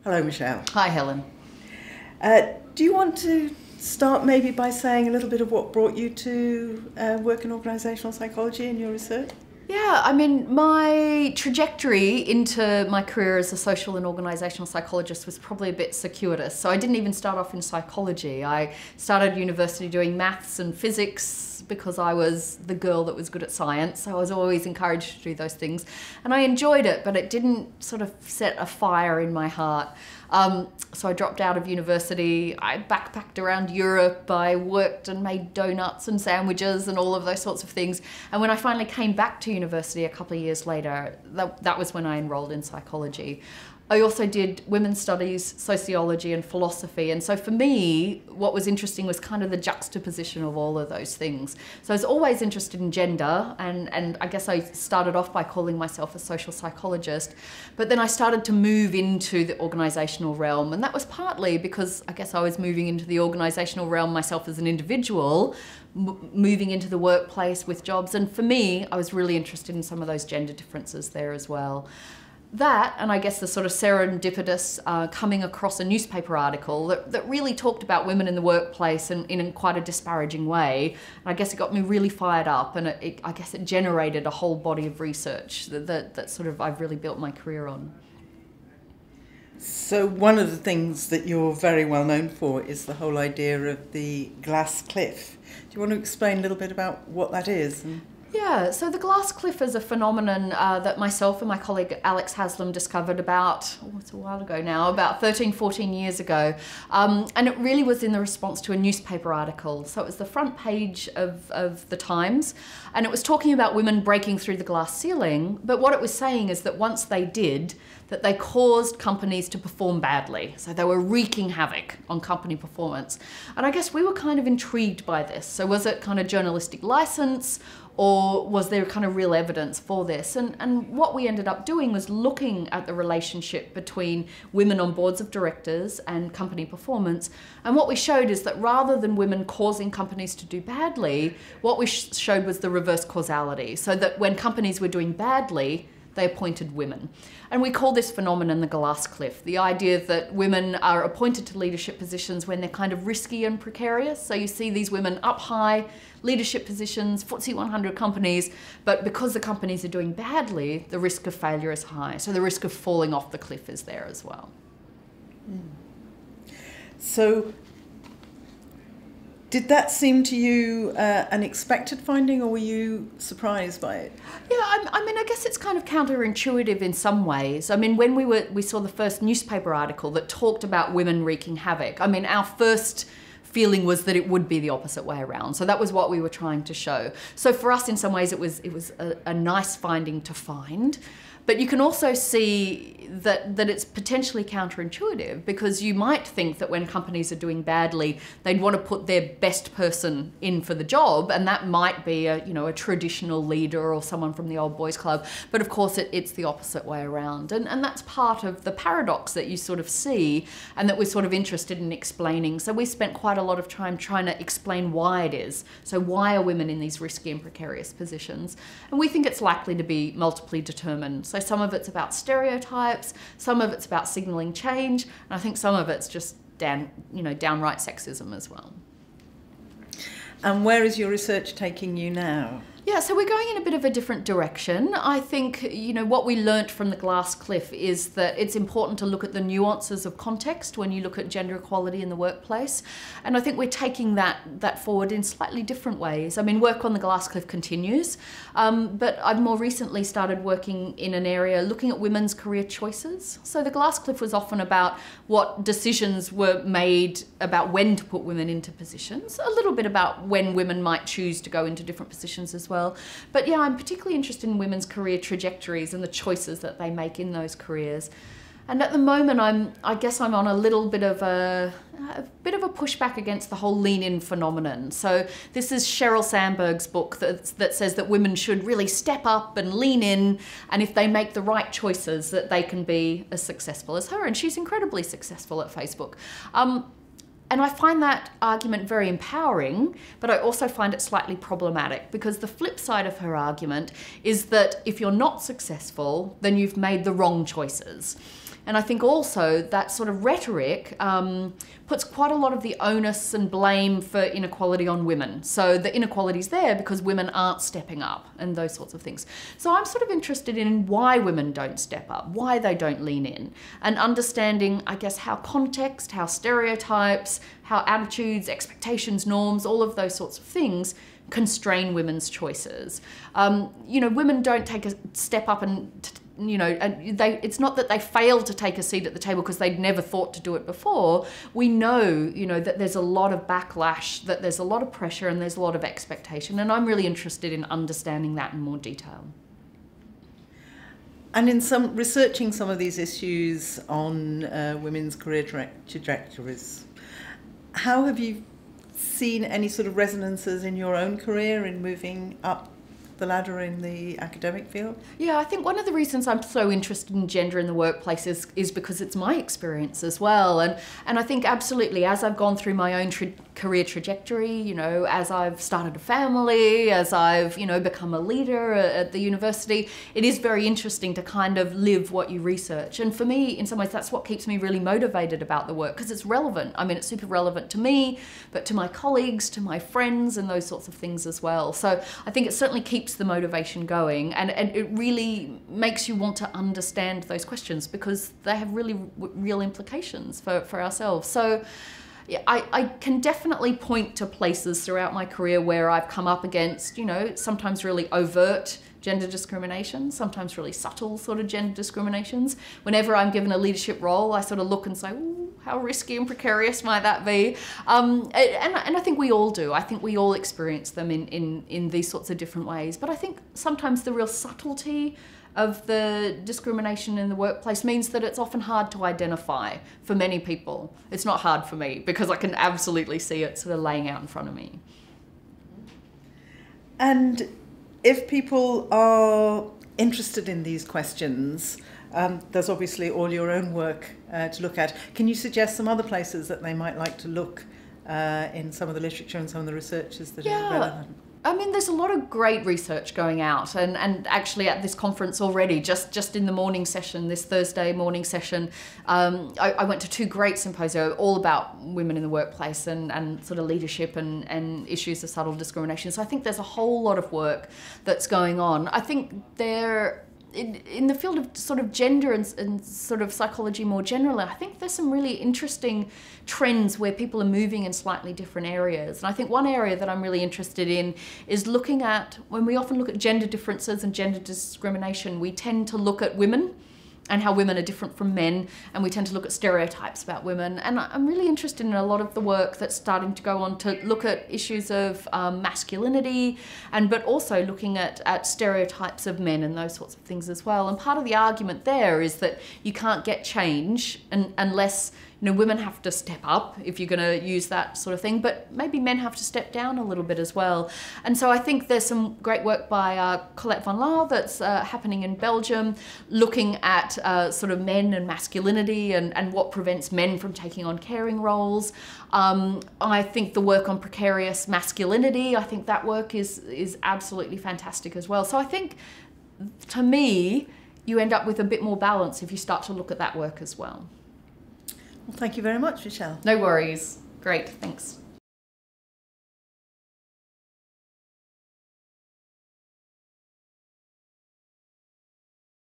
Hello, Michelle. Hi, Helen. Do you want to start maybe by saying a little bit of what brought you to work in organisational psychology in your research? Yeah, I mean, my trajectory into my career as a social and organisational psychologist was probably a bit circuitous. So I didn't even start off in psychology. I started university doing maths and physics because I was the girl that was good at science. So I was always encouraged to do those things. And I enjoyed it, but it didn't sort of set a fire in my heart. So I dropped out of university, I backpacked around Europe, I worked and made donuts and sandwiches and all of those sorts of things. And when I finally came back to university a couple of years later, that was when I enrolled in psychology. I also did women's studies, sociology and philosophy. And so for me, what was interesting was kind of the juxtaposition of all of those things. So I was always interested in gender, and I guess I started off by calling myself a social psychologist, but then I started to move into the organisational realm. And that was partly because I guess I was moving into the organisational realm myself as an individual, moving into the workplace with jobs. And for me, I was really interested in some of those gender differences there as well. That, and I guess the sort of serendipitous coming across a newspaper article that really talked about women in the workplace in quite a disparaging way. And I guess it got me really fired up, and I guess it generated a whole body of research that sort of I've really built my career on. So one of the things that you're very well known for is the whole idea of the glass cliff. Do you want to explain a little bit about what that is? Yeah, so the glass cliff is a phenomenon that myself and my colleague Alex Haslam discovered about, it's a while ago now, about 13, 14 years ago. And it really was in the response to a newspaper article. So it was the front page of the Times, and it was talking about women breaking through the glass ceiling. But what it was saying is that once they did, that they caused companies to perform badly. So they were wreaking havoc on company performance. And I guess we were kind of intrigued by this. So was it kind of journalistic license, or was there kind of real evidence for this? And what we ended up doing was looking at the relationship between women on boards of directors and company performance. And what we showed is that rather than women causing companies to do badly, what we showed was the reverse causality. So that when companies were doing badly, they appointed women. And we call this phenomenon the glass cliff, the idea that women are appointed to leadership positions when they're kind of risky and precarious. So you see these women up high, leadership positions, FTSE 100 companies, but because the companies are doing badly, the risk of failure is high. So the risk of falling off the cliff is there as well. So did that seem to you an expected finding, or were you surprised by it? Yeah, I mean, I guess it's kind of counterintuitive in some ways. I mean, when we saw the first newspaper article that talked about women wreaking havoc, I mean, our first feeling was that it would be the opposite way around. So that was what we were trying to show. So for us, in some ways, it was a nice finding to find. But you can also see that it's potentially counterintuitive, because you might think that when companies are doing badly, they'd want to put their best person in for the job, and that might be a traditional leader or someone from the old boys club. But of course, it's the opposite way around, and that's part of the paradox that you sort of see, and that we're sort of interested in explaining. So we spent quite a lot of time trying to explain why it is. So why are women in these risky and precarious positions? And we think it's likely to be multiply determined. So some of it's about stereotypes, some of it's about signalling change, and I think some of it's just downright sexism as well. And where is your research taking you now? Yeah, so we're going in a bit of a different direction. I think, what we learnt from the glass cliff is that it's important to look at the nuances of context when you look at gender equality in the workplace. And I think we're taking that forward in slightly different ways. I mean, work on the glass cliff continues, but I've more recently started working in an area looking at women's career choices. So the glass cliff was often about what decisions were made about when to put women into positions, a little bit about when women might choose to go into different positions as well. But yeah, I'm particularly interested in women's career trajectories and the choices that they make in those careers. And at the moment, I guess I'm on a little bit of a pushback against the whole lean-in phenomenon. So this is Sheryl Sandberg's book that says that women should really step up and lean in, and if they make the right choices, that they can be as successful as her. And she's incredibly successful at Facebook. And I find that argument very empowering, but I also find it slightly problematic, because the flip side of her argument is that if you're not successful, then you've made the wrong choices. And I think also that sort of rhetoric puts quite a lot of the onus and blame for inequality on women. So the inequality's there because women aren't stepping up and those sorts of things. So I'm sort of interested in why women don't step up, why they don't lean in, and understanding, I guess, how context, how stereotypes, how attitudes, expectations, norms, all of those sorts of things constrain women's choices. Women don't take a step up and it's not that they fail to take a seat at the table because they'd never thought to do it before. We know, that there's a lot of backlash, that there's a lot of pressure and there's a lot of expectation. And I'm really interested in understanding that in more detail. And in researching some of these issues on women's career trajectories, how have you seen any sort of resonances in your own career in moving up the ladder in the academic field? Yeah, I think one of the reasons I'm so interested in gender in the workplace is because it's my experience as well. And I think absolutely, as I've gone through my own career trajectory, as I've started a family, as I've, become a leader at the university, it is very interesting to kind of live what you research. And for me, in some ways, that's what keeps me really motivated about the work, because it's relevant. I mean, it's super relevant to me, but to my colleagues, to my friends, and those sorts of things as well. So I think it certainly keeps the motivation going, and it really makes you want to understand those questions because they have really real implications for ourselves. So yeah, I can definitely point to places throughout my career where I've come up against, sometimes really overt gender discrimination, sometimes really subtle sort of gender discriminations. Whenever I'm given a leadership role, I sort of look and say, ooh, how risky and precarious might that be? And I think we all do. I think we all experience them in these sorts of different ways. But I think sometimes the real subtlety of the discrimination in the workplace means that it's often hard to identify for many people. It's not hard for me because I can absolutely see it sort of laying out in front of me. And if people are interested in these questions, there's obviously all your own work to look at. Can you suggest some other places that they might like to look in some of the literature and some of the researches that are relevant? I mean, there's a lot of great research going out, and actually at this conference already, just in the morning session, this Thursday morning session, I went to 2 great symposia all about women in the workplace and sort of leadership and issues of subtle discrimination. So I think there's a whole lot of work that's going on. I think in the field of sort of gender and sort of psychology more generally, I think there's some really interesting trends where people are moving in slightly different areas. And I think one area that I'm really interested in is looking at, when we often look at gender differences and gender discrimination, we tend to look at women and how women are different from men, and we tend to look at stereotypes about women. And I'm really interested in a lot of the work that's starting to go on to look at issues of masculinity, but also looking at stereotypes of men and those sorts of things as well. And part of the argument there is that you can't get change unless women have to step up, if you're going to use that sort of thing, but maybe men have to step down a little bit as well. And so I think there's some great work by Colette van Laar that's happening in Belgium, looking at sort of men and masculinity and what prevents men from taking on caring roles. I think the work on precarious masculinity, I think that work is absolutely fantastic as well. So I think, to me, you end up with a bit more balance if you start to look at that work as well. Well, thank you very much, Michelle. No worries. Great, thanks.